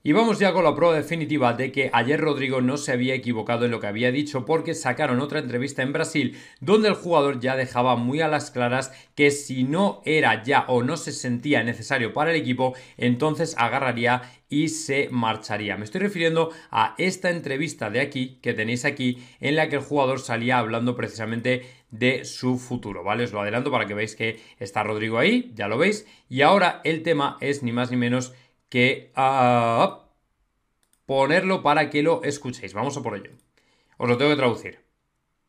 Y vamos ya con la prueba definitiva de que ayer Rodrigo no se había equivocado en lo que había dicho, porque sacaron otra entrevista en Brasil donde el jugador ya dejaba muy a las claras que si no era ya o no se sentía necesario para el equipo, entonces agarraría y se marcharía. Me estoy refiriendo a esta entrevista de aquí, que tenéis aquí, en la que el jugador salía hablando precisamente de su futuro, ¿vale? Os lo adelanto para que veáis que está Rodrigo ahí, ya lo veis, y ahora el tema es ni más ni menos que ponerlo para que lo escuchéis. Vamos a por ello. Os lo tengo que traducir.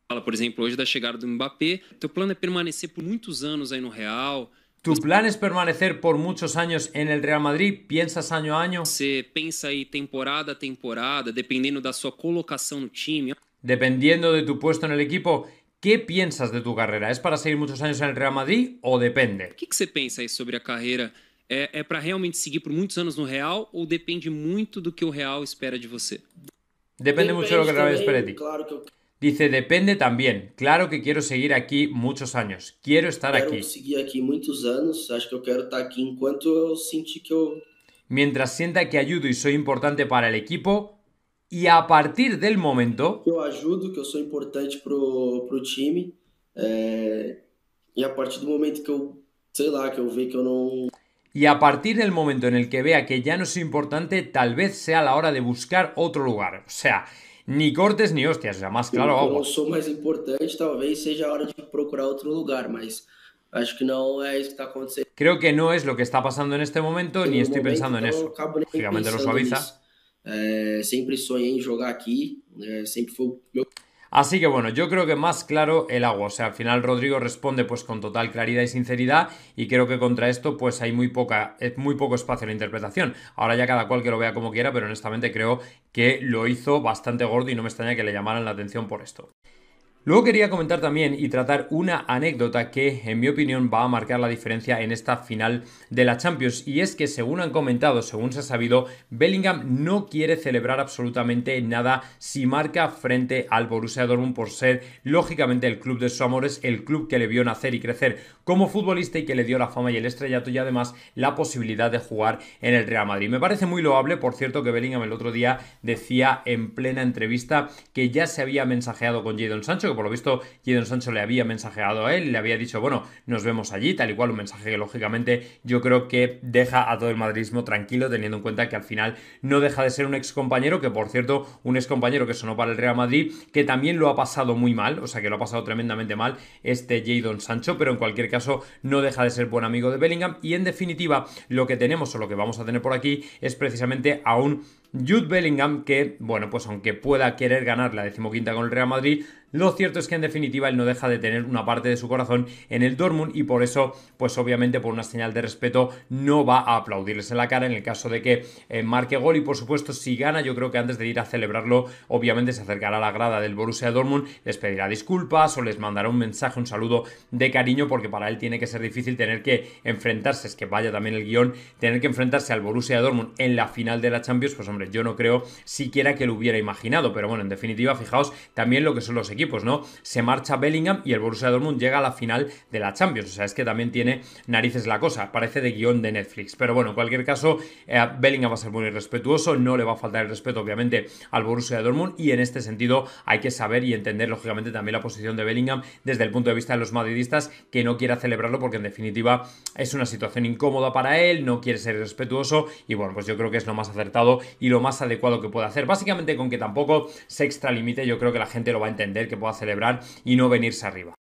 Fala, por exemplo, hoje da chegada do Mbappé, teu plano é permanecer por muitos anos aí no Real. ¿Tu plan es permanecer por muchos años en el Real Madrid? ¿Piensas año a año? Você pensa aí temporada a temporada, dependendo da sua colocação no time. Dependiendo de tu puesto en el equipo, ¿qué piensas de tu carrera? ¿Es para seguir muchos años en el Real Madrid o depende? O que você pensa aí sobre a carreira? É para realmente seguir por muitos anos no Real ou depende muito do que o Real espera de você? Depende mucho de lo que el Real espere de ti. Claro que eu Dice, depende también. Claro que quiero seguir aquí muchos años. Quiero estar quero aquí. seguir aqui muitos anos. Acho que eu quero estar aqui enquanto eu sentir que eu Mientras sienta que ayudo y soy importante para el equipo. Y a partir del momento, ajudo, que eu sou importante pro time. E a partir do momento que eu, sei lá, que eu ver que eu não y a partir del momento en el que vea que ya no soy importante, tal vez sea la hora de buscar otro lugar. O sea, ni cortes ni hostias, o sea, más claro eu agua. não sou mais importante, talvez seja a hora de procurar outro lugar, mas acho que não é isso que está acontecendo. Creo que no es lo que está pasando en este momento, ni No estoy momento, pensando en então, eu eso. acabo nem Lógicamente lo pensando suaviza. nisso. Sempre sonhei em jogar aqui, sempre foi o meu Así que bueno, yo creo que más claro el agua. O sea, al final Rodrigo responde pues con total claridad y sinceridad, y creo que contra esto pues hay muy poco espacio en la interpretación. Ahora ya cada cual que lo vea como quiera, pero honestamente creo que lo hizo bastante gordo y no me extraña que le llamaran la atención por esto. Luego quería comentar también y tratar una anécdota que, en mi opinión, va a marcar la diferencia en esta final de la Champions, y es que, según han comentado, según se ha sabido, Bellingham no quiere celebrar absolutamente nada si marca frente al Borussia Dortmund, por ser, lógicamente, el club de sus amores, el club que le vio nacer y crecer como futbolista y que le dio la fama y el estrellato, y además la posibilidad de jugar en el Real Madrid. Me parece muy loable, por cierto, que Bellingham el otro día decía en plena entrevista que ya se había mensajeado con Jadon Sancho, que por lo visto Jadon Sancho le había mensajeado a él, le había dicho, bueno, nos vemos allí, tal y cual, un mensaje que lógicamente yo creo que deja a todo el madridismo tranquilo, teniendo en cuenta que al final no deja de ser un ex compañero, que por cierto, un ex compañero que sonó para el Real Madrid, que también lo ha pasado muy mal, o sea que lo ha pasado tremendamente mal este Jadon Sancho, pero en cualquier caso no deja de ser buen amigo de Bellingham. Y en definitiva, lo que tenemos o lo que vamos a tener por aquí es precisamente a un Jude Bellingham que, bueno, pues aunque pueda querer ganar la 15ª con el Real Madrid, lo cierto es que en definitiva él no deja de tener una parte de su corazón en el Dortmund, y por eso, pues obviamente por una señal de respeto, no va a aplaudirles en la cara en el caso de que marque gol. Y por supuesto, si gana, yo creo que antes de ir a celebrarlo, obviamente se acercará a la grada del Borussia Dortmund, les pedirá disculpas o les mandará un mensaje, un saludo de cariño, porque para él tiene que ser difícil tener que enfrentarse, es que vaya también el guión, tener que enfrentarse al Borussia Dortmund en la final de la Champions. Pues hombre, yo no creo siquiera que lo hubiera imaginado, pero bueno, en definitiva, fijaos también lo que son los equipos, ¿no? Se marcha Bellingham y el Borussia Dortmund llega a la final de la Champions, o sea, es que también tiene narices la cosa, parece de guión de Netflix. Pero bueno, en cualquier caso, Bellingham va a ser muy respetuoso, no le va a faltar el respeto obviamente al Borussia Dortmund, y en este sentido hay que saber y entender lógicamente también la posición de Bellingham desde el punto de vista de los madridistas, que no quiera celebrarlo porque en definitiva es una situación incómoda para él, no quiere ser irrespetuoso, y bueno, pues yo creo que es lo más acertado y lo más adecuado que puede hacer. Básicamente, con que tampoco se extralimite, yo creo que la gente lo va a entender, que pueda celebrar y no venirse arriba.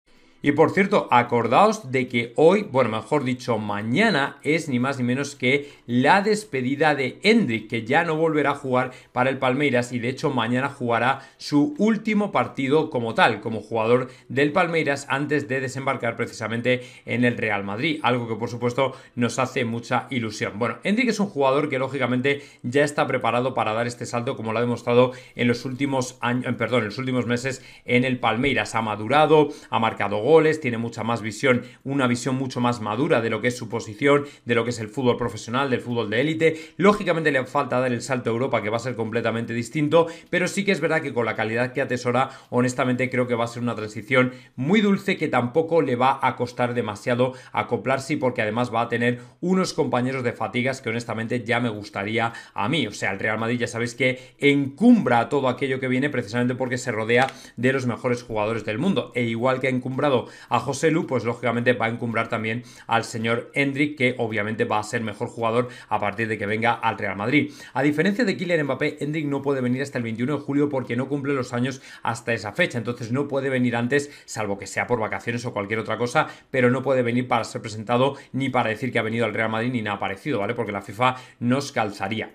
Y por cierto, acordaos de que hoy, bueno, mejor dicho, mañana es ni más ni menos que la despedida de Endrick, que ya no volverá a jugar para el Palmeiras, y de hecho mañana jugará su último partido como tal, como jugador del Palmeiras, antes de desembarcar precisamente en el Real Madrid, algo que por supuesto nos hace mucha ilusión. Bueno, Endrick es un jugador que lógicamente ya está preparado para dar este salto, como lo ha demostrado en los últimos años, en los últimos meses en el Palmeiras. Ha madurado, ha marcado goles, goles, tiene mucha más visión, una visión mucho más madura de lo que es su posición, de lo que es el fútbol profesional, del fútbol de élite. Lógicamente le falta dar el salto a Europa, que va a ser completamente distinto, pero sí que es verdad que con la calidad que atesora, honestamente creo que va a ser una transición muy dulce, que tampoco le va a costar demasiado acoplarse, porque además va a tener unos compañeros de fatigas que honestamente ya me gustaría a mí. O sea, el Real Madrid ya sabéis que encumbra todo aquello que viene precisamente porque se rodea de los mejores jugadores del mundo, e igual que ha encumbrado a Joselu, pues lógicamente va a encumbrar también al señor Endrick, que obviamente va a ser mejor jugador a partir de que venga al Real Madrid. A diferencia de Kylian Mbappé, Endrick no puede venir hasta el 21 de julio porque no cumple los años hasta esa fecha, entonces no puede venir antes, salvo que sea por vacaciones o cualquier otra cosa, pero no puede venir para ser presentado ni para decir que ha venido al Real Madrid ni nada parecido, ¿vale? Porque la FIFA nos calzaría.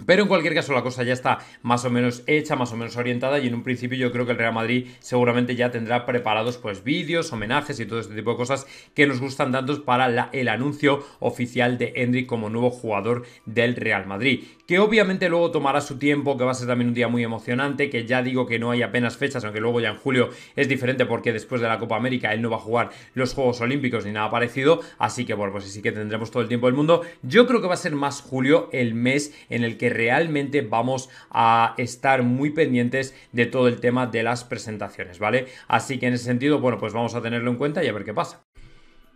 Pero en cualquier caso la cosa ya está más o menos hecha, más o menos orientada, y en un principio yo creo que el Real Madrid seguramente ya tendrá preparados pues vídeos, homenajes y todo este tipo de cosas que nos gustan tanto para el anuncio oficial de Endrick como nuevo jugador del Real Madrid, que obviamente luego tomará su tiempo, que va a ser también un día muy emocionante, que ya digo que no hay apenas fechas, aunque luego ya en julio es diferente porque después de la Copa América él no va a jugar los Juegos Olímpicos ni nada parecido, así que bueno, pues sí que tendremos todo el tiempo del mundo. Yo creo que va a ser más julio el mes en el que realmente vamos a estar muy pendientes de todo el tema de las presentaciones, ¿vale? Así que en ese sentido, bueno, pues vamos a tenerlo en cuenta y a ver qué pasa.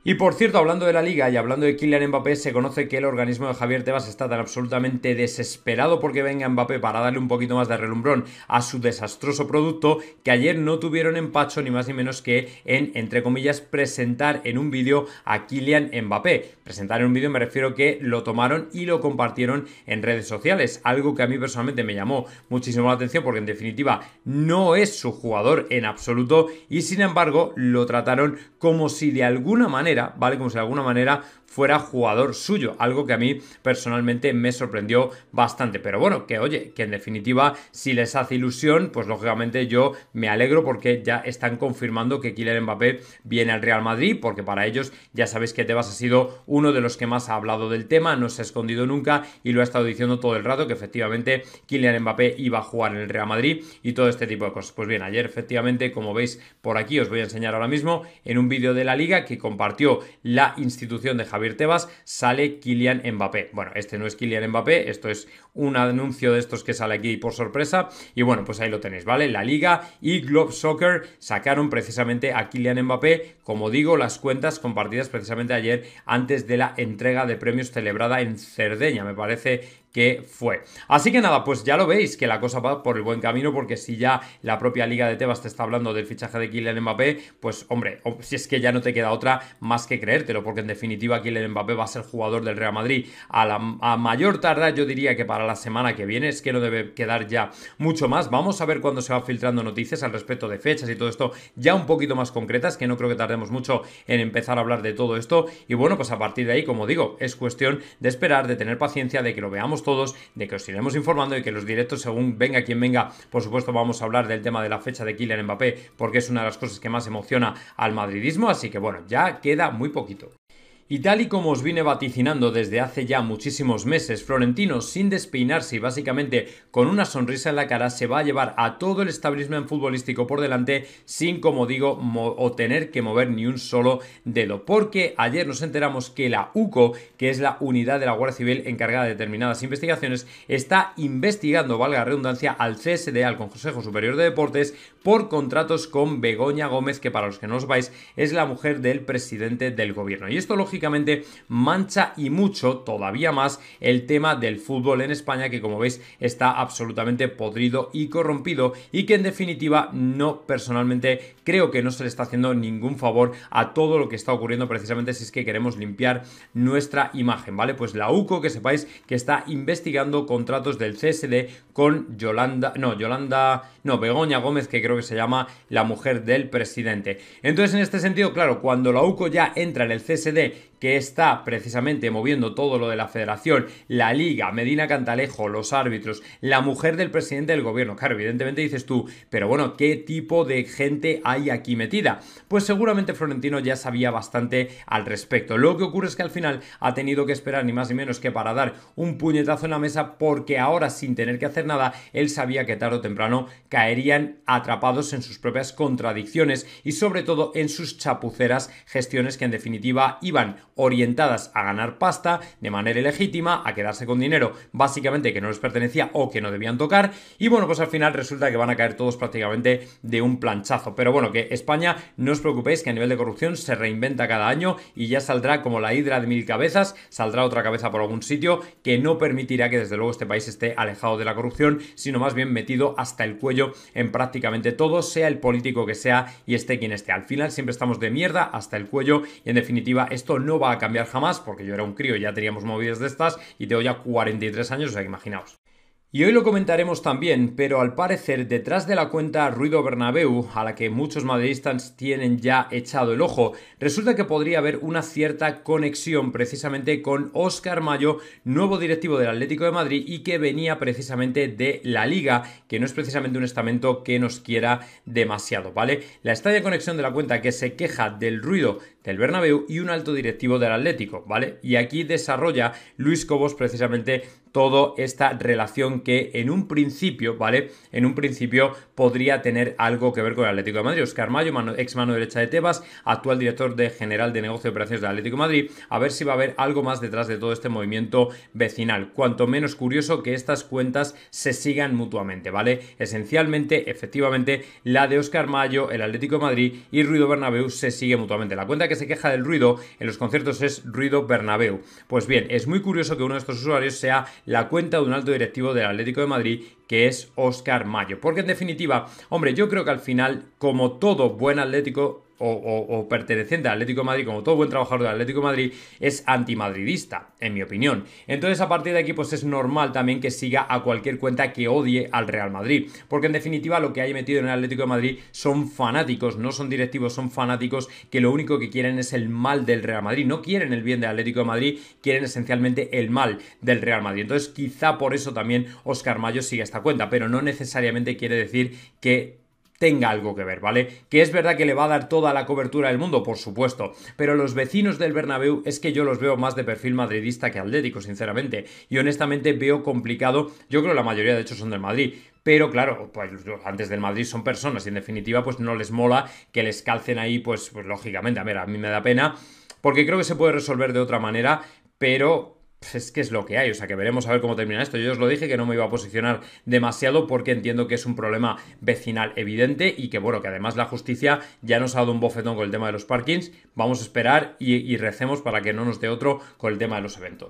Y por cierto, hablando de la Liga y hablando de Kylian Mbappé, se conoce que el organismo de Javier Tebas está tan absolutamente desesperado porque venga Mbappé para darle un poquito más de relumbrón a su desastroso producto, que ayer no tuvieron empacho ni más ni menos que en, entre comillas, presentar en un vídeo a Kylian Mbappé. Presentar en un vídeo me refiero que lo tomaron y lo compartieron en redes sociales, algo que a mí personalmente me llamó muchísimo la atención porque en definitiva no es su jugador en absoluto, y sin embargo lo trataron como si de alguna manera, ¿vale? Como si de alguna manera fuera jugador suyo, algo que a mí personalmente me sorprendió bastante, pero bueno, que oye, que en definitiva si les hace ilusión, pues lógicamente yo me alegro porque ya están confirmando que Kylian Mbappé viene al Real Madrid, porque para ellos ya sabéis que Tebas ha sido uno de los que más ha hablado del tema, no se ha escondido nunca y lo ha estado diciendo todo el rato, que efectivamente Kylian Mbappé iba a jugar en el Real Madrid y todo este tipo de cosas. Pues bien, ayer efectivamente, como veis por aquí, os voy a enseñar ahora mismo en un vídeo de la Liga que compartió la institución de Javier Tebas, sale Kylian Mbappé. Bueno, este no es Kylian Mbappé, esto es un anuncio de estos que sale aquí por sorpresa, y bueno, pues ahí lo tenéis, ¿vale? La Liga y Globe Soccer sacaron precisamente a Kylian Mbappé, como digo, las cuentas compartidas precisamente ayer antes de la entrega de premios celebrada en Cerdeña, me parece que fue. Así que nada, pues ya lo veis que la cosa va por el buen camino, porque si ya la propia Liga de Tebas te está hablando del fichaje de Kylian Mbappé, pues hombre, si es que ya no te queda otra más que creértelo, porque en definitiva Kylian Mbappé va a ser jugador del Real Madrid a mayor tardar, yo diría que para la semana que viene, es que no debe quedar ya mucho más. Vamos a ver cuándo se va filtrando noticias al respecto de fechas y todo esto ya un poquito más concretas, que no creo que tardemos mucho en empezar a hablar de todo esto, y bueno, pues a partir de ahí, como digo, es cuestión de esperar, de tener paciencia, de que lo veamos todos, de que os iremos informando y que los directos, según venga quien venga, por supuesto vamos a hablar del tema de la fecha de Kylian Mbappé, porque es una de las cosas que más emociona al madridismo, así que bueno, ya queda muy poquito. Y tal y como os vine vaticinando desde hace ya muchísimos meses, Florentino, sin despeinarse y básicamente con una sonrisa en la cara, se va a llevar a todo el establishment futbolístico por delante sin, como digo, o tener que mover ni un solo dedo. Porque ayer nos enteramos que la UCO, que es la unidad de la Guardia Civil encargada de determinadas investigaciones, está investigando, valga la redundancia, al CSD, al Consejo Superior de Deportes, por contratos con Begoña Gómez, que para los que no os vais, es la mujer del presidente del gobierno. Y esto, lógicamente, mancha y mucho, todavía más, el tema del fútbol en España, que como veis está absolutamente podrido y corrompido, y que en definitiva no, personalmente creo que no se le está haciendo ningún favor a todo lo que está ocurriendo, precisamente si es que queremos limpiar nuestra imagen, ¿vale? Pues la UCO, que sepáis que está investigando contratos del CSD con Begoña Gómez, que creo que se llama la mujer del presidente. Entonces, en este sentido, claro, cuando la UCO ya entra en el CSD, que está precisamente moviendo todo lo de la federación, la liga, Medina Cantalejo, los árbitros, la mujer del presidente del gobierno. Claro, evidentemente dices tú, pero bueno, ¿qué tipo de gente hay aquí metida? Pues seguramente Florentino ya sabía bastante al respecto. Lo que ocurre es que al final ha tenido que esperar ni más ni menos que para dar un puñetazo en la mesa, porque ahora, sin tener que hacer nada, él sabía que tarde o temprano caerían atrapados en sus propias contradicciones y sobre todo en sus chapuceras gestiones que en definitiva iban orientadas a ganar pasta de manera ilegítima, a quedarse con dinero básicamente que no les pertenecía o que no debían tocar, y bueno, pues al final resulta que van a caer todos prácticamente de un planchazo. Pero bueno, que España, no os preocupéis, que a nivel de corrupción se reinventa cada año y ya saldrá como la hidra de 1000 cabezas, saldrá otra cabeza por algún sitio que no permitirá que desde luego este país esté alejado de la corrupción, sino más bien metido hasta el cuello en prácticamente todo, sea el político que sea y esté quien esté. Al final siempre estamos de mierda hasta el cuello y en definitiva esto no va a cambiar jamás, porque yo era un crío y ya teníamos movidas de estas y tengo ya 43 años, o sea que imaginaos. Y hoy lo comentaremos también, pero al parecer detrás de la cuenta Ruido Bernabéu, a la que muchos madridistas tienen ya echado el ojo, resulta que podría haber una cierta conexión precisamente con Óscar Mayo, nuevo directivo del Atlético de Madrid y que venía precisamente de la Liga, que no es precisamente un estamento que nos quiera demasiado, ¿vale? La extraña conexión de la cuenta que se queja del ruido del Bernabéu y un alto directivo del Atlético, ¿vale? Y aquí desarrolla Luis Cobos precisamente toda esta relación que en un principio, ¿vale? En un principio podría tener algo que ver con el Atlético de Madrid. Óscar Mayo, ex mano derecha de Tebas, actual director general de negocio y operaciones del Atlético de Madrid, a ver si va a haber algo más detrás de todo este movimiento vecinal. Cuanto menos curioso que estas cuentas se sigan mutuamente, ¿vale? Esencialmente, efectivamente, la de Óscar Mayo, el Atlético de Madrid y Ruido Bernabéu se sigue mutuamente. La cuenta que se queja del ruido en los conciertos es Ruido Bernabéu. Pues bien, es muy curioso que uno de estos usuarios sea la cuenta de un alto directivo del Atlético de Madrid, que es Óscar Mayo. Porque en definitiva, hombre, yo creo que al final, como todo buen atlético o perteneciente al Atlético de Madrid, como todo buen trabajador del Atlético de Madrid, es antimadridista, en mi opinión. Entonces, a partir de aquí, pues es normal también que siga a cualquier cuenta que odie al Real Madrid, porque en definitiva lo que hay metido en el Atlético de Madrid son fanáticos, no son directivos, son fanáticos que lo único que quieren es el mal del Real Madrid, no quieren el bien del Atlético de Madrid, quieren esencialmente el mal del Real Madrid. Entonces, quizá por eso también Óscar Mayo sigue esta cuenta, pero no necesariamente quiere decir que tenga algo que ver, ¿vale? Que es verdad que le va a dar toda la cobertura del mundo, por supuesto, pero los vecinos del Bernabéu es que yo los veo más de perfil madridista que atlético, sinceramente, y honestamente veo complicado, yo creo que la mayoría de hecho son del Madrid, pero claro, pues antes del Madrid son personas y en definitiva pues no les mola que les calcen ahí, pues lógicamente, a mí me da pena, porque creo que se puede resolver de otra manera, pero pues es que es lo que hay, o sea que veremos a ver cómo termina esto. Yo os lo dije que no me iba a posicionar demasiado porque entiendo que es un problema vecinal evidente y que bueno, que además la justicia ya nos ha dado un bofetón con el tema de los parkings. Vamos a esperar y recemos para que no nos dé otro con el tema de los eventos.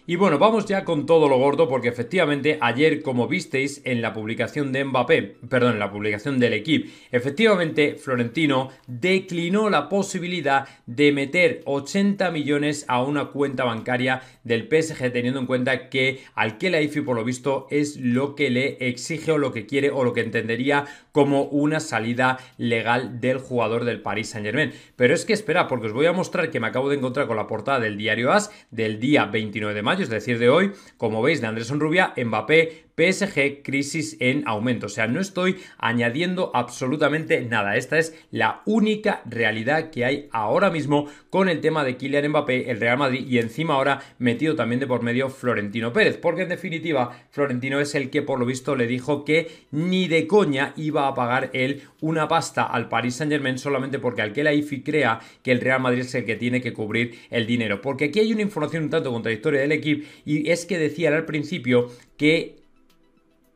Y bueno, vamos ya con todo lo gordo porque efectivamente ayer, como visteis en la publicación de Mbappé, perdón, en la publicación del equipo, efectivamente Florentino declinó la posibilidad de meter 80 millones a una cuenta bancaria del PSG, teniendo en cuenta que al Khelaifi por lo visto es lo que le exige o lo que quiere o lo que entendería como una salida legal del jugador del Paris Saint-Germain. Pero es que espera, porque os voy a mostrar que me acabo de encontrar con la portada del diario AS del día 29 de mayo, es decir, de hoy, como veis, de Andrés Onrubia, Mbappé, PSG, crisis en aumento. O sea, no estoy añadiendo absolutamente nada. Esta es la única realidad que hay ahora mismo con el tema de Kylian Mbappé, el Real Madrid y encima ahora metido también de por medio Florentino Pérez. Porque en definitiva, Florentino es el que por lo visto le dijo que ni de coña iba a pagar él una pasta al Paris Saint-Germain solamente porque al Khelaifi crea que el Real Madrid es el que tiene que cubrir el dinero. Porque aquí hay una información un tanto contradictoria del equipo y es que decían al principio que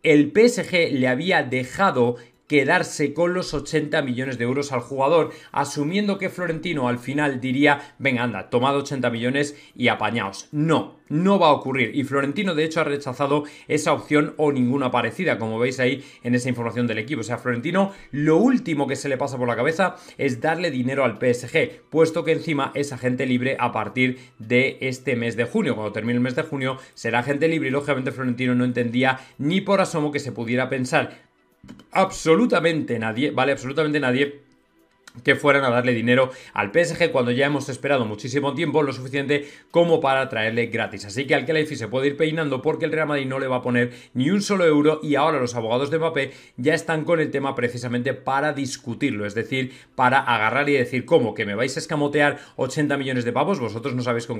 el PSG le había dejado quedarse con los 80 millones de euros al jugador, asumiendo que Florentino al final diría, venga anda, tomad 80 millones y apañaos. No va a ocurrir y Florentino de hecho ha rechazado esa opción o ninguna parecida, como veis ahí en esa información del equipo. O sea, Florentino lo último que se le pasa por la cabeza es darle dinero al PSG, puesto que encima es agente libre a partir de este mes de junio. Cuando termine el mes de junio será agente libre y lógicamente Florentino no entendía ni por asomo que se pudiera pensar absolutamente nadie, ¿vale? Absolutamente nadie que fueran a darle dinero al PSG cuando ya hemos esperado muchísimo tiempo, lo suficiente como para traerle gratis. Así que al Khelaifi se puede ir peinando porque el Real Madrid no le va a poner ni un solo euro y ahora los abogados de Mbappé ya están con el tema precisamente para discutirlo, es decir, para agarrar y decir, ¿cómo? ¿Que me vais a escamotear 80 millones de pavos? Vosotros no sabéis con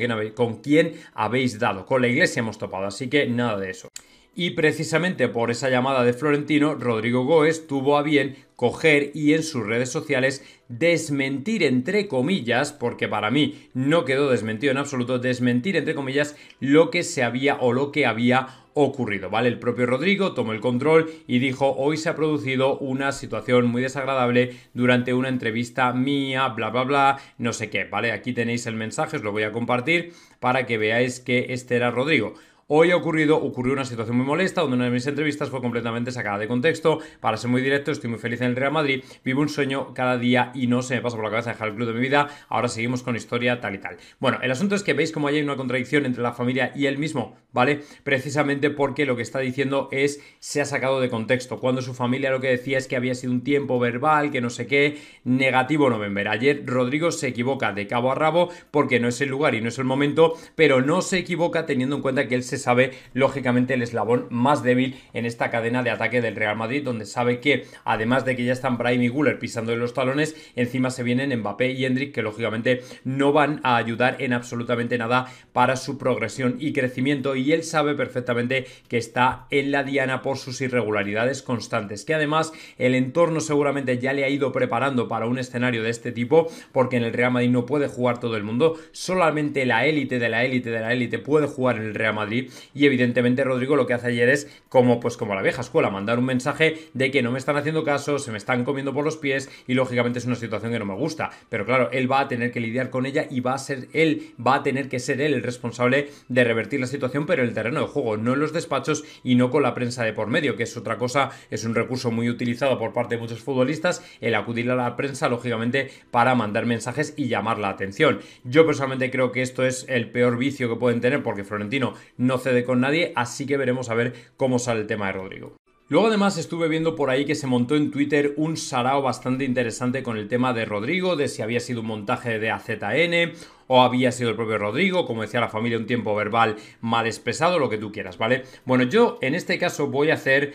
quién habéis dado. Con la Iglesia hemos topado, así que nada de eso. Y precisamente por esa llamada de Florentino, Rodrigo Goes tuvo a bien coger y en sus redes sociales desmentir, entre comillas, porque para mí no quedó desmentido en absoluto, desmentir, entre comillas, lo que se había o lo que había ocurrido, ¿vale? El propio Rodrigo tomó el control y dijo: hoy se ha producido una situación muy desagradable durante una entrevista mía, bla bla bla, no sé qué, ¿vale? Aquí tenéis el mensaje, os lo voy a compartir para que veáis que este era Rodrigo. Hoy ocurrió una situación muy molesta donde una de mis entrevistas fue completamente sacada de contexto. Para ser muy directo, estoy muy feliz en el Real Madrid, vivo un sueño cada día y no se me pasa por la cabeza dejar el club de mi vida. Ahora seguimos con historia tal y tal. Bueno, el asunto es que veis como hay una contradicción entre la familia y él mismo, ¿vale? Precisamente porque lo que está diciendo se ha sacado de contexto. Cuando su familia lo que decía es que había sido un tiempo verbal, que no sé qué, negativo November. Ayer Rodrigo se equivoca de cabo a rabo porque no es el lugar y no es el momento, pero no se equivoca teniendo en cuenta que él se sabe lógicamente el eslabón más débil en esta cadena de ataque del Real Madrid, donde sabe que además de que ya están Brahim y Güler pisándole los talones, encima se vienen Mbappé y Endrick, que lógicamente no van a ayudar en absolutamente nada para su progresión y crecimiento, y él sabe perfectamente que está en la diana por sus irregularidades constantes, que además el entorno seguramente ya le ha ido preparando para un escenario de este tipo, porque en el Real Madrid no puede jugar todo el mundo, solamente la élite de la élite de la élite puede jugar en el Real Madrid. Y evidentemente Rodrigo lo que hace ayer es como la vieja escuela, mandar un mensaje de que no me están haciendo caso, se me están comiendo por los pies y lógicamente es una situación que no me gusta, pero claro, él va a tener que lidiar con ella y va a tener que ser él el responsable de revertir la situación, pero en el terreno de juego, no en los despachos y no con la prensa de por medio, que es otra cosa, es un recurso muy utilizado por parte de muchos futbolistas, el acudir a la prensa lógicamente para mandar mensajes y llamar la atención. Yo personalmente creo que esto es el peor vicio que pueden tener, porque Florentino no cede con nadie, así que veremos a ver cómo sale el tema de Rodrigo. Luego además estuve viendo por ahí que se montó en Twitter un sarao bastante interesante con el tema de Rodrigo, de si había sido un montaje de AZN o había sido el propio Rodrigo, como decía la familia, un tiempo verbal mal expresado, lo que tú quieras, ¿vale? Bueno, yo en este caso voy a hacer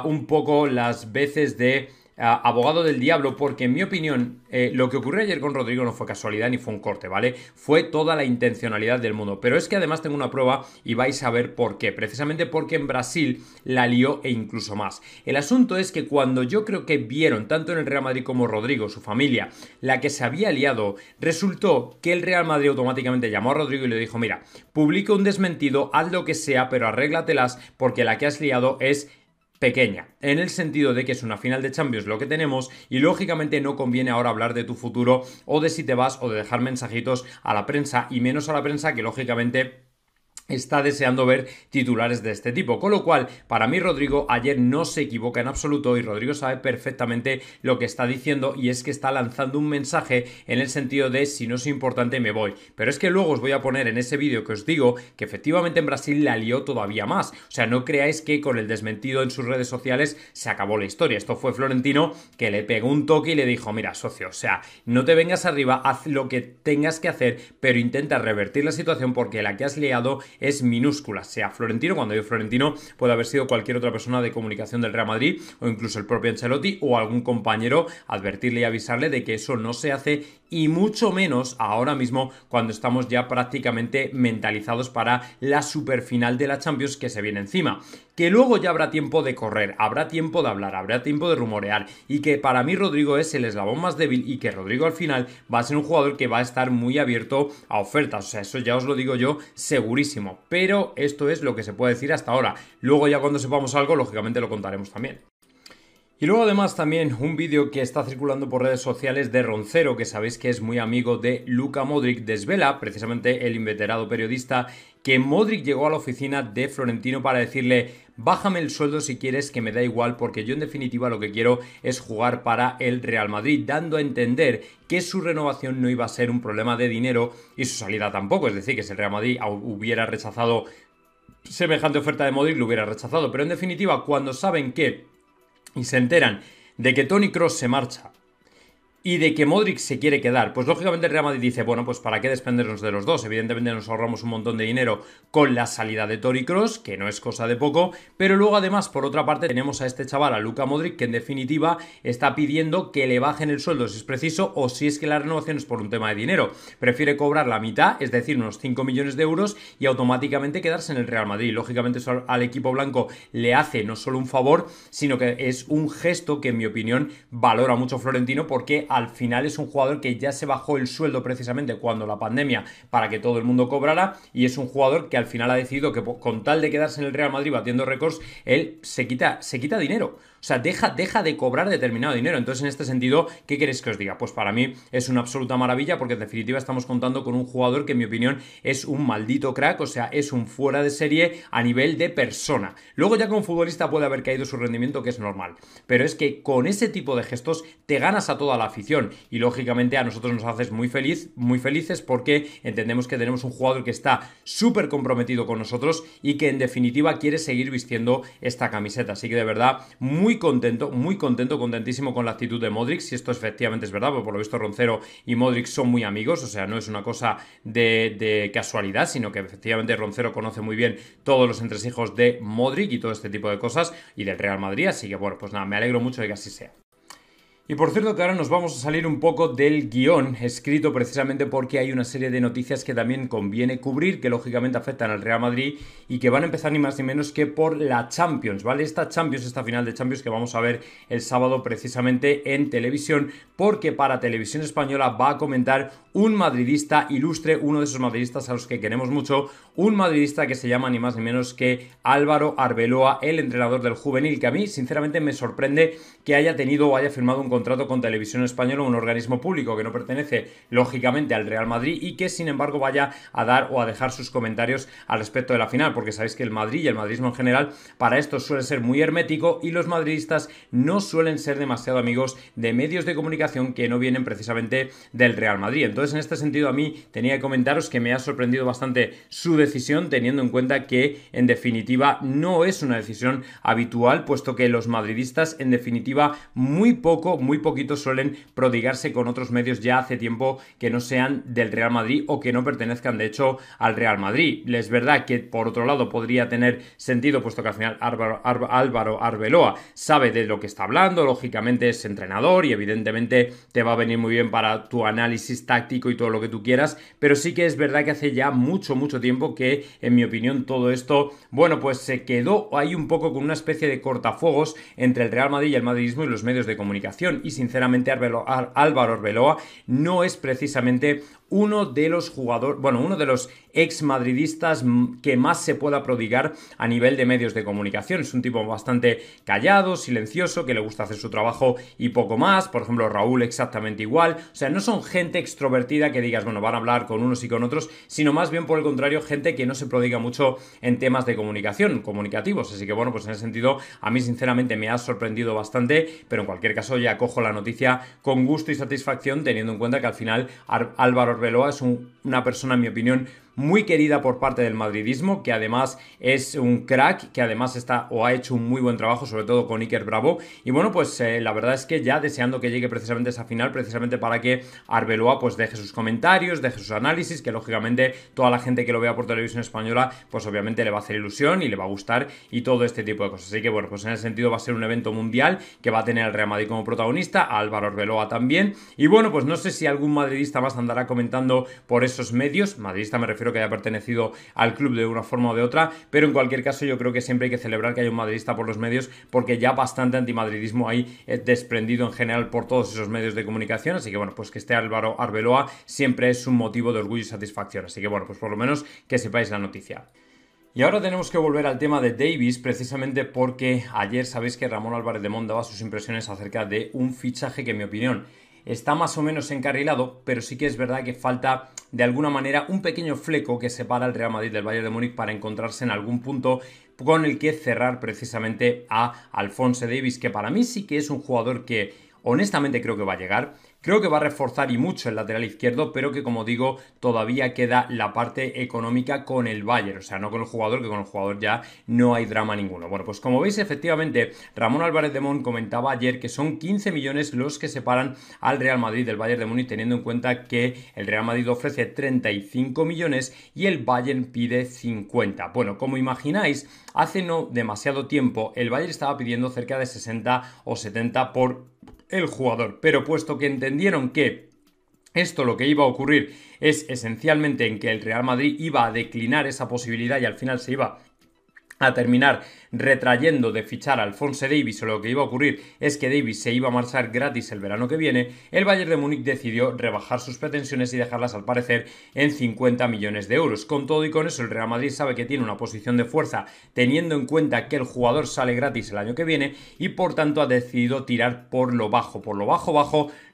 un poco las veces de abogado del diablo, porque en mi opinión lo que ocurrió ayer con Rodrigo no fue casualidad ni fue un corte, ¿vale? Fue toda la intencionalidad del mundo, pero es que además tengo una prueba y vais a ver por qué, precisamente porque en Brasil la lió e incluso más. El asunto es que cuando yo creo que vieron, tanto en el Real Madrid como Rodrigo, su familia, la que se había liado, resultó que el Real Madrid automáticamente llamó a Rodrigo y le dijo: mira, publica un desmentido, haz lo que sea, pero arréglatelas porque la que has liado es pequeña, en el sentido de que es una final de Champions lo que tenemos y lógicamente no conviene ahora hablar de tu futuro o de si te vas o de dejar mensajitos a la prensa, y menos a la prensa que lógicamente está deseando ver titulares de este tipo, con lo cual para mí Rodrigo ayer no se equivoca en absoluto y Rodrigo sabe perfectamente lo que está diciendo, y es que está lanzando un mensaje en el sentido de: si no es importante me voy. Pero es que luego os voy a poner en ese vídeo que os digo que efectivamente en Brasil la lió todavía más, o sea, no creáis que con el desmentido en sus redes sociales se acabó la historia. Esto fue Florentino que le pegó un toque y le dijo: mira, socio, o sea, no te vengas arriba, haz lo que tengas que hacer, pero intenta revertir la situación porque la que has liado es minúscula. Sea Florentino, cuando digo Florentino puede haber sido cualquier otra persona de comunicación del Real Madrid o incluso el propio Ancelotti o algún compañero, advertirle y avisarle de que eso no se hace, y mucho menos ahora mismo cuando estamos ya prácticamente mentalizados para la superfinal de la Champions que se viene encima. Que luego ya habrá tiempo de correr, habrá tiempo de hablar, habrá tiempo de rumorear, y que para mí Rodrigo es el eslabón más débil y que Rodrigo al final va a ser un jugador que va a estar muy abierto a ofertas, o sea, eso ya os lo digo yo segurísimo, pero esto es lo que se puede decir hasta ahora. Luego ya cuando sepamos algo, lógicamente lo contaremos también. Y luego además también un vídeo que está circulando por redes sociales de Roncero, que sabéis que es muy amigo de Luka Modric, desvela precisamente el inveterado periodista que Modric llegó a la oficina de Florentino para decirle: bájame el sueldo si quieres, que me da igual, porque yo en definitiva lo que quiero es jugar para el Real Madrid, dando a entender que su renovación no iba a ser un problema de dinero y su salida tampoco, es decir, que si el Real Madrid hubiera rechazado semejante oferta de Modric lo hubiera rechazado, pero en definitiva cuando saben que y se enteran de que Toni Kroos se marcha y de que Modric se quiere quedar. Pues lógicamente el Real Madrid dice, bueno, pues ¿para qué desprendernos de los dos? Evidentemente nos ahorramos un montón de dinero con la salida de Toni Kroos, que no es cosa de poco, pero luego además, por otra parte, tenemos a este chaval, a Luka Modric, que en definitiva está pidiendo que le bajen el sueldo si es preciso o si es que la renovación es por un tema de dinero. Prefiere cobrar la mitad, es decir, unos 5 millones de euros y automáticamente quedarse en el Real Madrid. Lógicamente eso al equipo blanco le hace no solo un favor, sino que es un gesto que en mi opinión valora mucho Florentino, porque al final es un jugador que ya se bajó el sueldo precisamente cuando la pandemia para que todo el mundo cobrara, y es un jugador que al final ha decidido que con tal de quedarse en el Real Madrid batiendo récords, él se quita dinero. O sea, deja de cobrar determinado dinero. Entonces, en este sentido, ¿qué queréis que os diga? Pues para mí es una absoluta maravilla, porque en definitiva estamos contando con un jugador que en mi opinión es un maldito crack, o sea, es un fuera de serie a nivel de persona. Luego ya como futbolista puede haber caído su rendimiento, que es normal, pero es que con ese tipo de gestos te ganas a toda la afición y lógicamente a nosotros nos haces muy felices, porque entendemos que tenemos un jugador que está súper comprometido con nosotros y que en definitiva quiere seguir vistiendo esta camiseta. Así que de verdad, muy contentísimo con la actitud de Modric, si esto efectivamente es verdad, porque por lo visto Roncero y Modric son muy amigos, o sea, no es una cosa de casualidad, sino que efectivamente Roncero conoce muy bien todos los entresijos de Modric y todo este tipo de cosas, y del Real Madrid, así que bueno, pues nada, me alegro mucho de que así sea. Y por cierto que ahora nos vamos a salir un poco del guión escrito, precisamente porque hay una serie de noticias que también conviene cubrir, que lógicamente afectan al Real Madrid y que van a empezar ni más ni menos que por la Champions, ¿vale? Esta final de Champions que vamos a ver el sábado precisamente en televisión, porque para Televisión Española va a comentar un madridista ilustre, uno de esos madridistas a los que queremos mucho, un madridista que se llama ni más ni menos que Álvaro Arbeloa, el entrenador del juvenil, que a mí sinceramente me sorprende que haya tenido o haya firmado un contrato con Televisión Española, un organismo público que no pertenece lógicamente al Real Madrid, y que sin embargo vaya a dar o a dejar sus comentarios al respecto de la final, porque sabéis que el Madrid y el madridismo en general para esto suele ser muy hermético, y los madridistas no suelen ser demasiado amigos de medios de comunicación que no vienen precisamente del Real Madrid. Entonces, en este sentido, a mí tenía que comentaros que me ha sorprendido bastante su decisión, teniendo en cuenta que en definitiva no es una decisión habitual, puesto que los madridistas en definitiva muy poquito suelen prodigarse con otros medios ya hace tiempo que no sean del Real Madrid o que no pertenezcan de hecho al Real Madrid. Es verdad que por otro lado podría tener sentido, puesto que al final Álvaro Arbeloa sabe de lo que está hablando, lógicamente es entrenador y evidentemente te va a venir muy bien para tu análisis táctico y todo lo que tú quieras, pero sí que es verdad que hace ya mucho tiempo que, en mi opinión, todo esto, bueno, pues se quedó ahí un poco con una especie de cortafuegos entre el Real Madrid y el madridismo y los medios de comunicación, y sinceramente Álvaro Arbeloa no es precisamente uno de los ex madridistas que más se pueda prodigar a nivel de medios de comunicación. Es un tipo bastante callado, silencioso, que le gusta hacer su trabajo y poco más. Por ejemplo, Raúl exactamente igual. O sea, no son gente extrovertida que digas, bueno, van a hablar con unos y con otros, sino más bien por el contrario, gente que no se prodiga mucho en temas de comunicación, comunicativos. Así que bueno, pues en ese sentido a mí sinceramente me ha sorprendido bastante, pero en cualquier caso ya cojo la noticia con gusto y satisfacción, teniendo en cuenta que al final Álvaro Arbeloa es una persona, en mi opinión, muy querida por parte del madridismo, que además es un crack, que además ha hecho un muy buen trabajo, sobre todo con Iker Bravo, y bueno, pues la verdad es que ya deseando que llegue precisamente esa final, precisamente para que Arbeloa pues deje sus comentarios, deje sus análisis, que lógicamente toda la gente que lo vea por Televisión Española, pues obviamente le va a hacer ilusión y le va a gustar y todo este tipo de cosas. Así que bueno, pues en ese sentido va a ser un evento mundial que va a tener al Real Madrid como protagonista, a Álvaro Arbeloa también, y bueno, pues no sé si algún madridista más andará comentando por esos medios, madridista me refiero que haya pertenecido al club de una forma o de otra, pero en cualquier caso yo creo que siempre hay que celebrar que haya un madridista por los medios, porque ya bastante antimadridismo hay desprendido en general por todos esos medios de comunicación, así que bueno, pues que esté Álvaro Arbeloa siempre es un motivo de orgullo y satisfacción, así que bueno, pues por lo menos que sepáis la noticia. Y ahora tenemos que volver al tema de Davies, precisamente porque ayer sabéis que Ramón Álvarez de Mon daba sus impresiones acerca de un fichaje que en mi opinión está más o menos encarrilado, pero sí que es verdad que falta de alguna manera un pequeño fleco que separa al Real Madrid del Bayern de Múnich para encontrarse en algún punto con el que cerrar precisamente a Alphonso Davies, que para mí sí que es un jugador que honestamente creo que va a llegar. Creo que va a reforzar y mucho el lateral izquierdo, pero que, como digo, todavía queda la parte económica con el Bayern, o sea, no con el jugador, que con el jugador ya no hay drama ninguno. Bueno, pues como veis, efectivamente, Ramón Álvarez de Mon comentaba ayer que son 15 millones los que separan al Real Madrid del Bayern de Múnich, teniendo en cuenta que el Real Madrid ofrece 35 millones y el Bayern pide 50. Bueno, como imagináis, hace no demasiado tiempo el Bayern estaba pidiendo cerca de 60 o 70 por el jugador, pero puesto que entendieron que esto lo que iba a ocurrir es esencialmente en que el Real Madrid iba a declinar esa posibilidad y al final se iba a terminar retrayendo de fichar a Alphonso Davies, o lo que iba a ocurrir es que Davies se iba a marchar gratis el verano que viene, el Bayern de Múnich decidió rebajar sus pretensiones y dejarlas al parecer en 50 millones de euros. Con todo y con eso, el Real Madrid sabe que tiene una posición de fuerza teniendo en cuenta que el jugador sale gratis el año que viene y por tanto ha decidido tirar por lo bajo,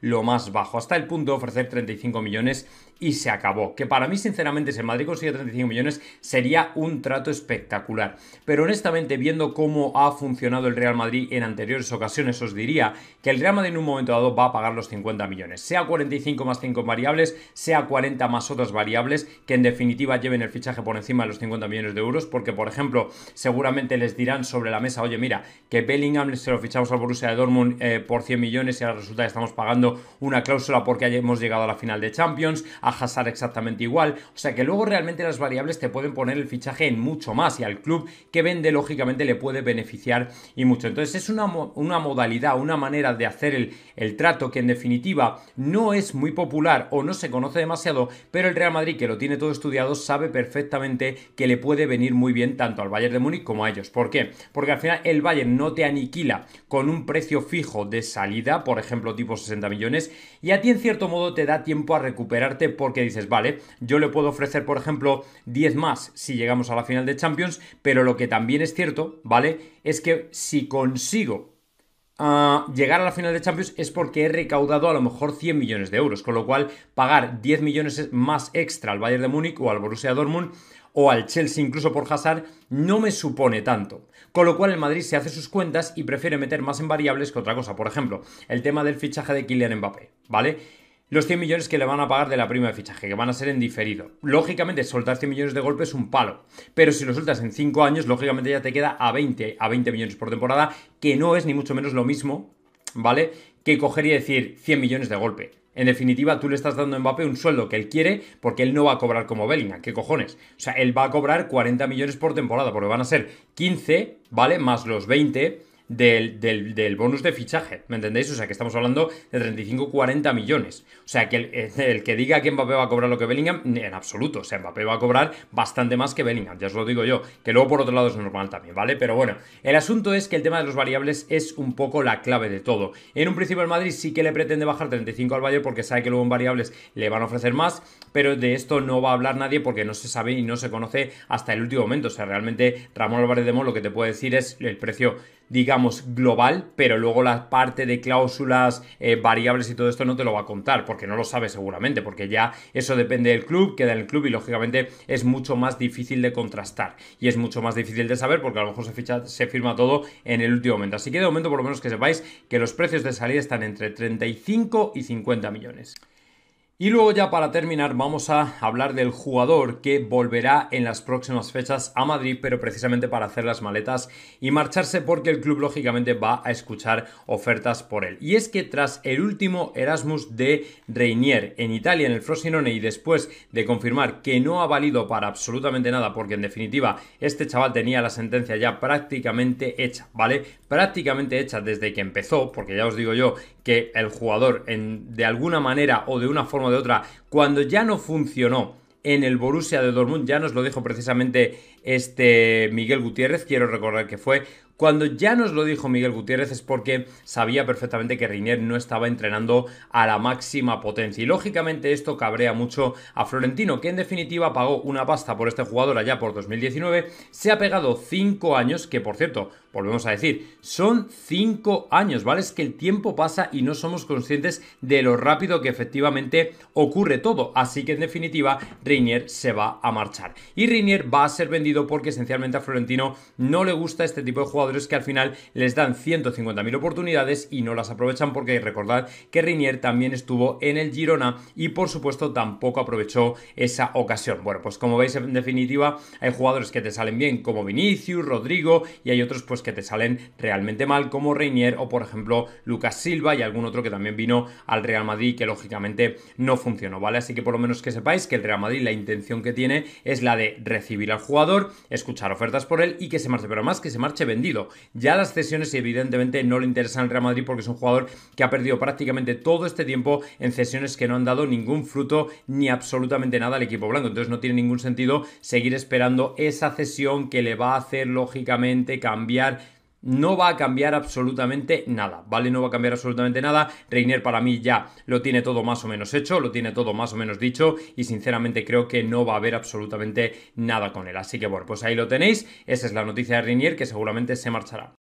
lo más bajo, hasta el punto de ofrecer 35 millones y se acabó. Que para mí, sinceramente, si el Madrid consigue 35 millones sería un trato espectacular. Pero honestamente, viendo cómo ha funcionado el Real Madrid en anteriores ocasiones, os diría que el Real Madrid en un momento dado va a pagar los 50 millones. Sea 45 más 5 variables, sea 40 más otras variables, que en definitiva lleven el fichaje por encima de los 50 millones de euros, porque por ejemplo, seguramente les dirán sobre la mesa, oye mira, que Bellingham se lo fichamos al Borussia de Dortmund por 100 millones y ahora resulta que estamos pagando una cláusula porque hemos llegado a la final de Champions, a Hazard exactamente igual, o sea que luego realmente las variables te pueden poner el fichaje en mucho más y al club que vende lógicamente le puede beneficiar y mucho. Entonces es una modalidad, una manera de hacer el trato que en definitiva no es muy popular o no se conoce demasiado, pero el Real Madrid, que lo tiene todo estudiado, sabe perfectamente que le puede venir muy bien tanto al Bayern de Múnich como a ellos. ¿Por qué? Porque al final el Bayern no te aniquila con un precio fijo de salida, por ejemplo tipo 60 millones, y a ti en cierto modo te da tiempo a recuperarte porque dices, vale, yo le puedo ofrecer por ejemplo 10 más si llegamos a la final de Champions, pero lo que también es cierto, ¿vale? Es que si consigo llegar a la final de Champions es porque he recaudado a lo mejor 100 millones de euros, con lo cual pagar 10 millones más extra al Bayern de Múnich o al Borussia Dortmund o al Chelsea incluso por Hazard no me supone tanto. Con lo cual el Madrid se hace sus cuentas y prefiere meter más en variables que otra cosa. Por ejemplo, el tema del fichaje de Kylian Mbappé, ¿vale? Los 100 millones que le van a pagar de la prima de fichaje, que van a ser en diferido. Lógicamente, soltar 100 millones de golpe es un palo. Pero si lo sueltas en 5 años, lógicamente ya te queda a 20 millones por temporada, que no es ni mucho menos lo mismo, ¿vale? Que coger y decir 100 millones de golpe. En definitiva, tú le estás dando a Mbappé un sueldo que él quiere porque él no va a cobrar como Bellingham. ¿Qué cojones? O sea, él va a cobrar 40 millones por temporada porque van a ser 15, ¿vale? Más los 20 del bonus de fichaje, ¿me entendéis? O sea, que estamos hablando de 35-40 millones. O sea, que el que diga que Mbappé va a cobrar lo que Bellingham, en absoluto. O sea, Mbappé va a cobrar bastante más que Bellingham, ya os lo digo yo. Que luego, por otro lado, es normal también, ¿vale? Pero bueno, el asunto es que el tema de los variables es un poco la clave de todo. En un principio el Madrid sí que le pretende bajar 35 al Bayern porque sabe que luego en variables le van a ofrecer más, pero de esto no va a hablar nadie porque no se sabe y no se conoce hasta el último momento. O sea, realmente Ramón Álvarez de Mon lo que te puede decir es el precio, digamos, global, pero luego la parte de cláusulas, variables y todo esto no te lo va a contar, porque no lo sabe seguramente, porque ya eso depende del club, queda en el club y lógicamente es mucho más difícil de contrastar y es mucho más difícil de saber porque a lo mejor se firma todo en el último momento. Así que de momento por lo menos que sepáis que los precios de salida están entre 35 y 50 millones. Y luego ya para terminar vamos a hablar del jugador que volverá en las próximas fechas a Madrid, pero precisamente para hacer las maletas y marcharse porque el club lógicamente va a escuchar ofertas por él. Y es que tras el último Erasmus de Reinier en Italia, en el Frosinone, y después de confirmar que no ha valido para absolutamente nada porque en definitiva este chaval tenía la sentencia ya prácticamente hecha, ¿vale? Prácticamente hecha desde que empezó, porque ya os digo yo que el jugador de alguna manera o de una forma o de otra, cuando ya no funcionó en el Borussia de Dortmund, ya nos lo dijo precisamente Miguel Gutiérrez, quiero recordar que fue, cuando ya nos lo dijo Miguel Gutiérrez es porque sabía perfectamente que Reinier no estaba entrenando a la máxima potencia y lógicamente esto cabrea mucho a Florentino, que en definitiva pagó una pasta por este jugador allá por 2019, se ha pegado 5 años, que por cierto, volvemos a decir, son 5 años, ¿vale? Es que el tiempo pasa y no somos conscientes de lo rápido que efectivamente ocurre todo, así que en definitiva Reinier se va a marchar y Reinier va a ser vendido vendido porque esencialmente a Florentino no le gusta este tipo de jugadores que al final les dan 150.000 oportunidades y no las aprovechan, porque recordad que Reinier también estuvo en el Girona y por supuesto tampoco aprovechó esa ocasión. Bueno, pues como veis, en definitiva, hay jugadores que te salen bien como Vinicius, Rodrigo, y hay otros pues que te salen realmente mal como Reinier o por ejemplo Lucas Silva y algún otro que también vino al Real Madrid que lógicamente no funcionó, ¿vale? Así que por lo menos que sepáis que el Real Madrid, la intención que tiene es la de recibir al jugador, escuchar ofertas por él y que se marche, pero más que se marche vendido. Ya las cesiones evidentemente no le interesan al Real Madrid porque es un jugador que ha perdido prácticamente todo este tiempo en cesiones que no han dado ningún fruto ni absolutamente nada al equipo blanco. Entonces no tiene ningún sentido seguir esperando esa cesión que le va a hacer lógicamente cambiar. No va a cambiar absolutamente nada, ¿vale? No va a cambiar absolutamente nada. Reinier para mí ya lo tiene todo más o menos hecho, lo tiene todo más o menos dicho y sinceramente creo que no va a haber absolutamente nada con él. Así que bueno, pues ahí lo tenéis. Esa es la noticia de Reinier, que seguramente se marchará.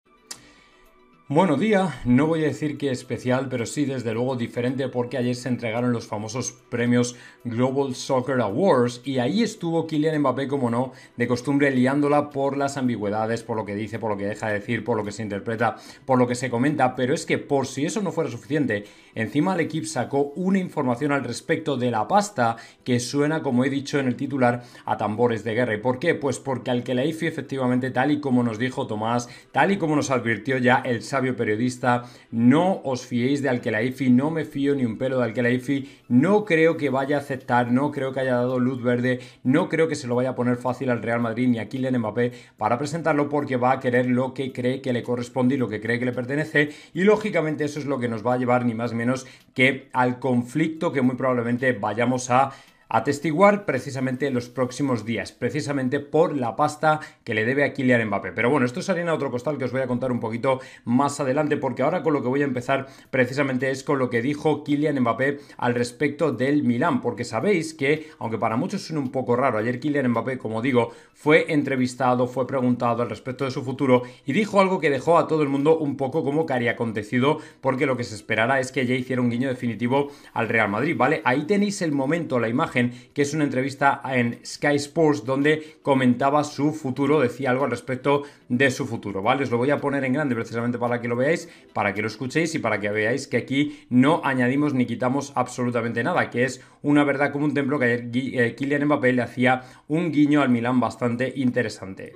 Bueno, día, no voy a decir que especial, pero sí desde luego diferente, porque ayer se entregaron los famosos premios Global Soccer Awards y ahí estuvo Kylian Mbappé, como no, de costumbre liándola por las ambigüedades, por lo que dice, por lo que deja de decir, por lo que se interpreta, por lo que se comenta, pero es que por si eso no fuera suficiente, encima el equipo sacó una información al respecto de la pasta que suena, como he dicho en el titular, a tambores de guerra. ¿Y por qué? Pues porque Al-Khelaifi efectivamente, tal y como nos dijo Tomás, tal y como nos advirtió ya el sabio periodista, no os fiéis de Al-Khelaifi, no me fío ni un pelo de Al-Khelaifi, no creo que vaya a aceptar, no creo que haya dado luz verde, no creo que se lo vaya a poner fácil al Real Madrid ni a Kylian Mbappé para presentarlo, porque va a querer lo que cree que le corresponde y lo que cree que le pertenece, y lógicamente eso es lo que nos va a llevar ni más ni menos que al conflicto que muy probablemente vayamos a atestiguar precisamente en los próximos días, precisamente por la pasta que le debe a Kylian Mbappé. Pero bueno, esto es harina de otro costal que os voy a contar un poquito más adelante, porque ahora con lo que voy a empezar precisamente es con lo que dijo Kylian Mbappé al respecto del Milán, porque sabéis que, aunque para muchos suena un poco raro, ayer Kylian Mbappé, como digo, fue entrevistado, fue preguntado al respecto de su futuro y dijo algo que dejó a todo el mundo un poco como cariacontecido, porque lo que se esperara es que ya hiciera un guiño definitivo al Real Madrid, ¿vale? Ahí tenéis el momento, la imagen, que es una entrevista en Sky Sports donde comentaba su futuro, decía algo al respecto de su futuro, ¿vale? Os lo voy a poner en grande precisamente para que lo veáis, para que lo escuchéis y para que veáis que aquí no añadimos ni quitamos absolutamente nada, que es una verdad como un templo, que ayer Kylian Mbappé le hacía un guiño al Milán bastante interesante.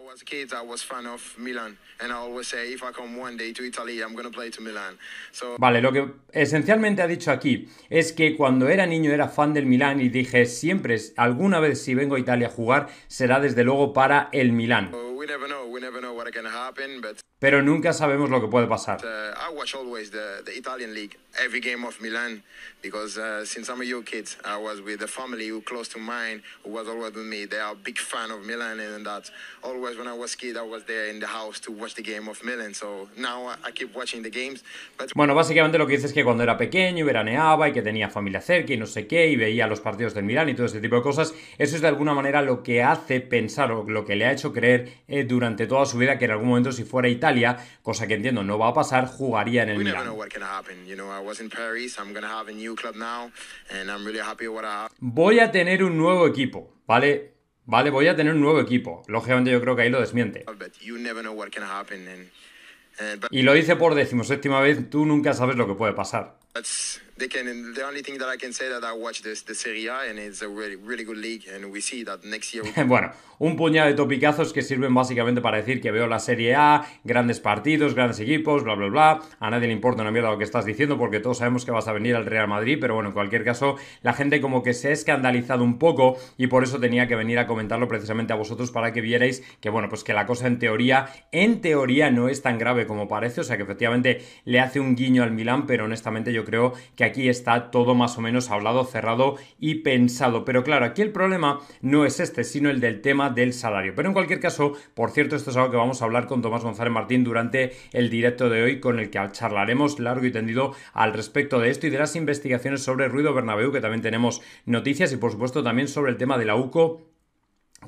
As a kid, I was fan of Milan, and I always say, if I come one day to Italy, I'm going to play to Milan. Vale, lo que esencialmente ha dicho aquí es que cuando era niño era fan del Milán y dije, siempre, alguna vez si vengo a Italia a jugar, será desde luego para el Milán. We never know what can happen, but pero nunca sabemos lo que puede pasar. I watch always the Italian league, every game of Milan, because since I'm a young kid, I was with a family who close to mine, who was always with me. They are a big fan of Milan, and that always when I was kid, I was there in the house to watch the game of Milan. So now I keep watching the games. But... Bueno, básicamente lo que dice es que cuando era pequeño veraneaba y que tenía familia cerca y no sé qué, y veía los partidos del Milán y todo ese tipo de cosas. Eso es de alguna manera lo que hace pensar, o lo que le ha hecho creer durante toda su vida, que en algún momento, si fuera Italia, cosa que entiendo no va a pasar, jugaría en el Milán. Voy a tener un nuevo equipo, ¿vale? Vale, voy a tener un nuevo equipo. Lógicamente yo creo que ahí lo desmiente. Y lo dice por 17ª vez, tú nunca sabes lo que puede pasar. The only thing that I can say that I watch the Serie A and it's a really good league and we see that next year. Bueno, un puñado de topicazos que sirven básicamente para decir que veo la Serie A, grandes partidos, grandes equipos, bla bla bla. A nadie le importa una mierda lo que estás diciendo porque todos sabemos que vas a venir al Real Madrid, pero bueno, en cualquier caso, la gente como que se ha escandalizado un poco y por eso tenía que venir a comentarlo precisamente a vosotros para que vierais que bueno, pues que la cosa en teoría no es tan grave como parece, o sea que efectivamente le hace un guiño al Milán, pero honestamente yo creo que aquí está todo más o menos hablado, cerrado y pensado. Pero claro, aquí el problema no es este, sino el del tema del salario. Pero en cualquier caso, por cierto, esto es algo que vamos a hablar con Tomás González Martín durante el directo de hoy, con el que charlaremos largo y tendido al respecto de esto y de las investigaciones sobre Ruido Bernabéu, que también tenemos noticias, y por supuesto también sobre el tema de la UCO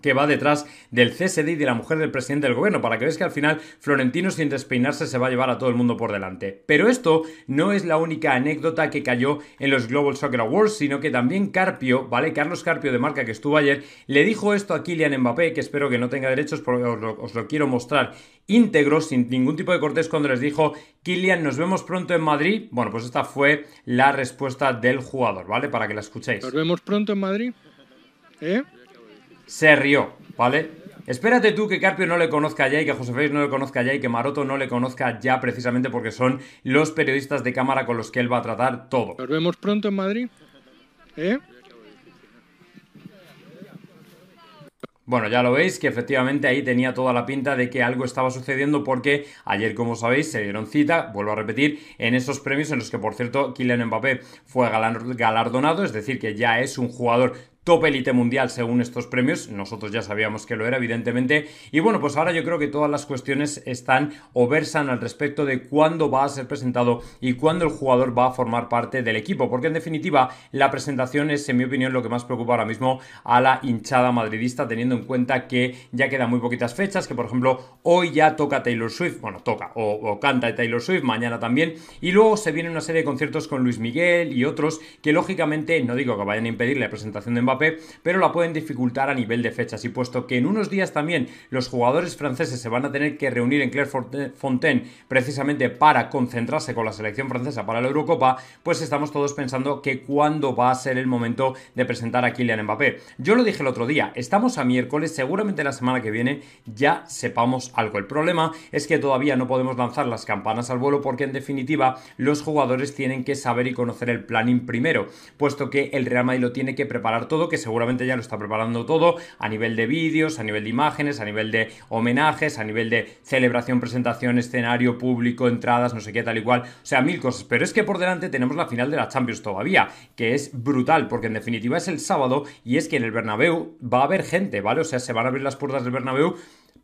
que va detrás del CSD y de la mujer del presidente del gobierno, para que veas que al final Florentino, sin despeinarse, se va a llevar a todo el mundo por delante. Pero esto no es la única anécdota que cayó en los Global Soccer Awards, sino que también Carpio, ¿vale? Carlos Carpio de Marca, que estuvo ayer, le dijo esto a Kylian Mbappé, que espero que no tenga derechos porque os lo quiero mostrar íntegro, sin ningún tipo de cortés, cuando les dijo: Kylian, nos vemos pronto en Madrid. Bueno, pues esta fue la respuesta del jugador, ¿vale? Para que la escuchéis. Nos vemos pronto en Madrid, ¿eh? Se rió, ¿vale? Espérate tú que Carpio no le conozca ya y que José Félix no le conozca ya y que Maroto no le conozca ya, precisamente porque son los periodistas de cámara con los que él va a tratar todo. Nos vemos pronto en Madrid, ¿eh? Bueno, ya lo veis que efectivamente ahí tenía toda la pinta de que algo estaba sucediendo, porque ayer, como sabéis, se dieron cita, vuelvo a repetir, en esos premios en los que, por cierto, Kylian Mbappé fue galardonado, es decir, que ya es un jugador top élite mundial según estos premios. Nosotros ya sabíamos que lo era, evidentemente. Y bueno, pues ahora yo creo que todas las cuestiones están o versan al respecto de cuándo va a ser presentado y cuándo el jugador va a formar parte del equipo, porque en definitiva la presentación es, en mi opinión, lo que más preocupa ahora mismo a la hinchada madridista, teniendo en cuenta que ya quedan muy poquitas fechas, que por ejemplo hoy ya toca Taylor Swift, bueno, toca o canta Taylor Swift, mañana también, y luego se viene una serie de conciertos con Luis Miguel y otros que lógicamente, no digo que vayan a impedir la presentación de Mbappé, pero la pueden dificultar a nivel de fechas. Y puesto que en unos días también los jugadores franceses se van a tener que reunir en Clairefontaine precisamente para concentrarse con la selección francesa para la Eurocopa, pues estamos todos pensando que cuándo va a ser el momento de presentar a Kylian Mbappé. Yo lo dije el otro día, estamos a miércoles, seguramente la semana que viene ya sepamos algo. El problema es que todavía no podemos lanzar las campanas al vuelo, porque en definitiva los jugadores tienen que saber y conocer el planning primero, puesto que el Real Madrid lo tiene que preparar todo, que seguramente ya lo está preparando todo a nivel de vídeos, a nivel de imágenes, a nivel de homenajes, a nivel de celebración, presentación, escenario, público, entradas, no sé qué, tal y cual, o sea, mil cosas. Pero es que por delante tenemos la final de la Champions todavía, que es brutal, porque en definitiva es el sábado, y es que en el Bernabéu va a haber gente, ¿vale? O sea, se van a abrir las puertas del Bernabéu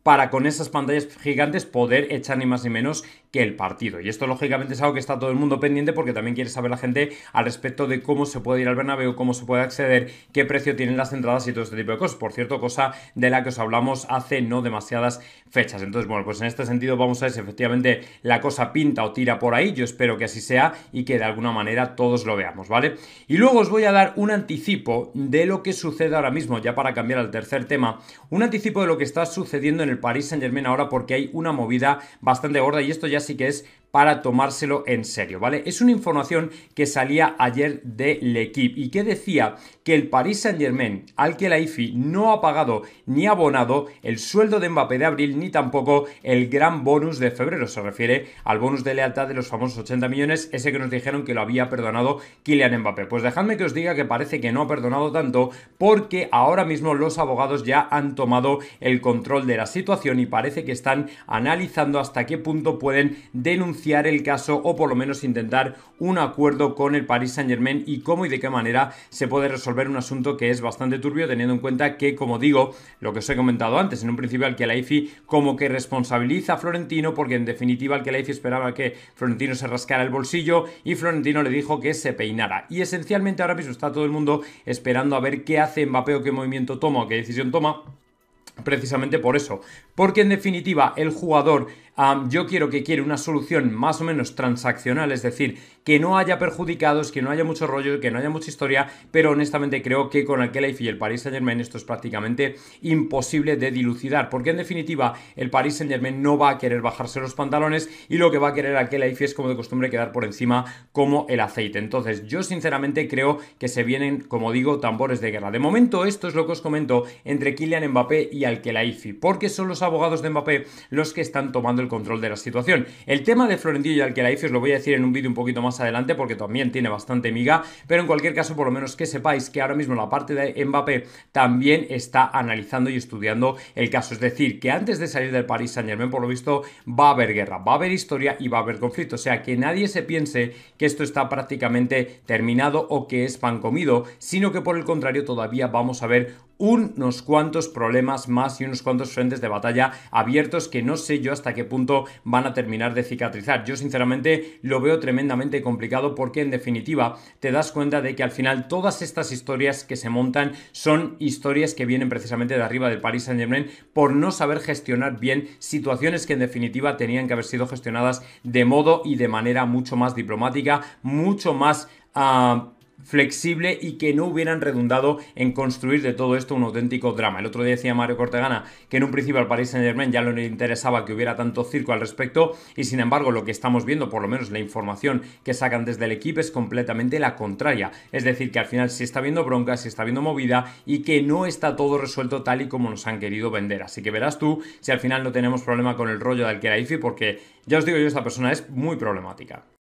para, con esas pantallas gigantes, poder echar ni más ni menos que el partido. Y esto lógicamente es algo que está todo el mundo pendiente, porque también quiere saber la gente al respecto de cómo se puede ir al Bernabéu, cómo se puede acceder, qué precio tienen las entradas y todo este tipo de cosas. Por cierto, cosa de la que os hablamos hace no demasiadas fechas. Entonces, bueno, pues en este sentido vamos a ver si efectivamente la cosa pinta o tira por ahí. Yo espero que así sea y que de alguna manera todos lo veamos, ¿vale? Y luego os voy a dar un anticipo de lo que sucede ahora mismo, ya para cambiar al tercer tema, un anticipo de lo que está sucediendo en el Paris Saint-Germain ahora, porque hay una movida bastante gorda, y esto ya sí que es para tomárselo en serio, ¿vale? Es una información que salía ayer de L'Équipe y que decía que el Paris Saint-Germain, Al Khelaifi, no ha pagado ni abonado el sueldo de Mbappé de abril, ni tampoco el gran bonus de febrero. Se refiere al bonus de lealtad de los famosos 80 millones, ese que nos dijeron que lo había perdonado Kylian Mbappé. Pues dejadme que os diga que parece que no ha perdonado tanto, porque ahora mismo los abogados ya han tomado el control de la situación y parece que están analizando hasta qué punto pueden denunciar el caso, o por lo menos intentar un acuerdo con el Paris Saint-Germain, y cómo y de qué manera se puede resolver un asunto que es bastante turbio, teniendo en cuenta que, como digo, lo que os he comentado antes, en un principio Al Khelaifi como que responsabiliza a Florentino, porque en definitiva Al Khelaifi esperaba que Florentino se rascara el bolsillo y Florentino le dijo que se peinara, y esencialmente ahora mismo está todo el mundo esperando a ver qué hace Mbappé, o qué movimiento toma, o qué decisión toma, precisamente por eso, porque en definitiva el jugador, yo quiere una solución más o menos transaccional, es decir, que no haya perjudicados, que no haya mucho rollo, que no haya mucha historia, pero honestamente creo que con el Khelaifi y el Paris Saint-Germain esto es prácticamente imposible de dilucidar, porque en definitiva el Paris Saint-Germain no va a querer bajarse los pantalones, y lo que va a querer el Khelaifi es, como de costumbre, quedar por encima como el aceite. Entonces yo sinceramente creo que se vienen, como digo, tambores de guerra. De momento esto es lo que os comento entre Kylian Mbappé y Al Khelaifi, porque son los abogados de Mbappé los que están tomando el control de la situación. El tema de Florentino y Al Khelaifi os lo voy a decir en un vídeo un poquito más adelante, porque también tiene bastante miga, pero en cualquier caso, por lo menos que sepáis que ahora mismo la parte de Mbappé también está analizando y estudiando el caso. Es decir, que antes de salir del Paris Saint-Germain, por lo visto, va a haber guerra, va a haber historia y va a haber conflicto. O sea, que nadie se piense que esto está prácticamente terminado o que es pan comido, sino que por el contrario todavía vamos a ver unos cuantos problemas más y unos cuantos frentes de batalla abiertos que no sé yo hasta qué punto van a terminar de cicatrizar. Yo sinceramente lo veo tremendamente complicado porque en definitiva te das cuenta de que al final todas estas historias que se montan son historias que vienen precisamente de arriba del Paris Saint-Germain por no saber gestionar bien situaciones que en definitiva tenían que haber sido gestionadas de modo y de manera mucho más diplomática, mucho más flexible y que no hubieran redundado en construir de todo esto un auténtico drama. El otro día decía Mario Cortegana que en un principio al Paris Saint-Germain ya no le interesaba que hubiera tanto circo al respecto y sin embargo lo que estamos viendo, por lo menos la información que sacan desde el equipo, es completamente la contraria. Es decir, que al final sí está habiendo bronca, sí está habiendo movida y que no está todo resuelto tal y como nos han querido vender. Así que verás tú si al final no tenemos problema con el rollo del Khelaifi, porque ya os digo yo, esta persona es muy problemática.